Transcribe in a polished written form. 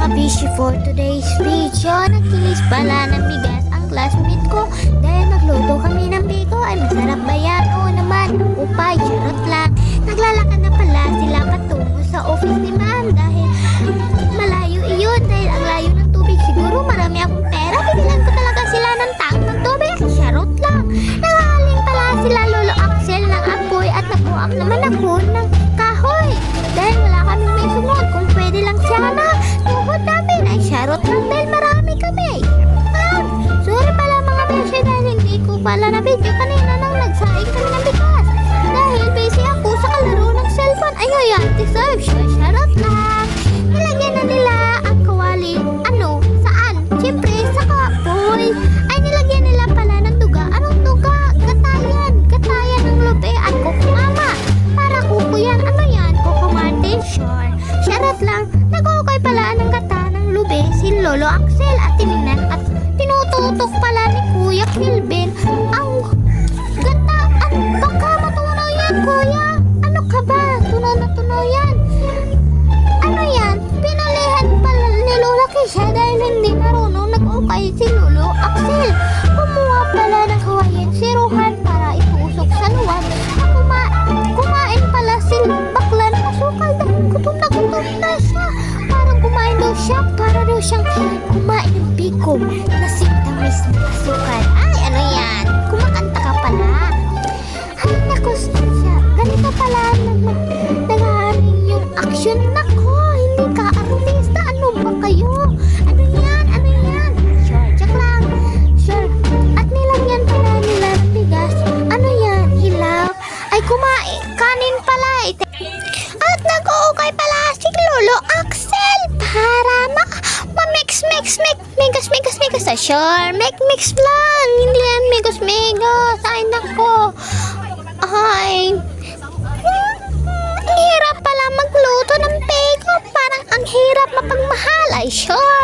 ka-busy for today's video. Nagkinis pala ng bigas ang classmate ko dahil nagluto kami ng biko. Ay masarap ba yan? Oo naman, upay, charot lang. Naglalakad na pala sila patungo sa office ni ma'am dahil malayo iyon. Dahil ang layo ng tubig, siguro marami akong pera. Bibilan ko talaga sila ng tank ng tubig. Charot lang. Nakahaling pala sila Lolo Axel ng apoy at nabuak naman ako ng kahoy. Dahil wala kaming may sunod, kung pwede lang sana tuhod namin ay charot lang dahil marami kami. Sorry pala mga beshi dahil hindi ko pala na video kanina nang nagsaing kami ng bigas. Dahil busy ako sa kalaro ng cellphone. Ay ngayon, deserve siya, charot lang. Nilagyan na nila ang kawali. Ano? Saan? Siyempre sa kapoy. Ay nilagyan nila pala ng duga. Anong duga? Gatayan. Gatayan ng lobe at kukumama. Para kuko yan. Ano yan? Coco Martin? Sure. Charot lang. Nag-ukay pala ng gata ng lube si Lolo Axel at tinignan at tinututok pala ni Kuya Kilvin ang gata. Baka matunaw yan, Kuya. Ano ka ba? Tunaw na tunaw yan. Ano yan? Pinalihan pala ni Lola Kisha dahil hindi marunong nag-ukay si Lolo Axel. Kumuha pala ng kawayan si Rohan para itusok sa luwan. Kumain pala si bakla ng asukal dahil gutom na siya. Parang kumain daw siya para daw siyang kumain ng biko na sintamis ng asukal. Ay, ano yan? Kumakanta ka pala. Ay, naku siya. Ganito pala naghaharing yung action. Nako, hindi ka artista. Ano ba kayo? Ano yan? Ano yan? Sure, check lang. Sure. At nilagyan pala nila ng bigas. Ano yan? Hilaw? Ay, kumain. Kanin pala. At nag-uukay pala si Lolo Axel para ma-mix. Sure, mix lang. Hindi yan migos. Ay, nako. Ay, ang hirap pala magluto ng biko. Parang ang hirap mapagmahal. Ay, sure.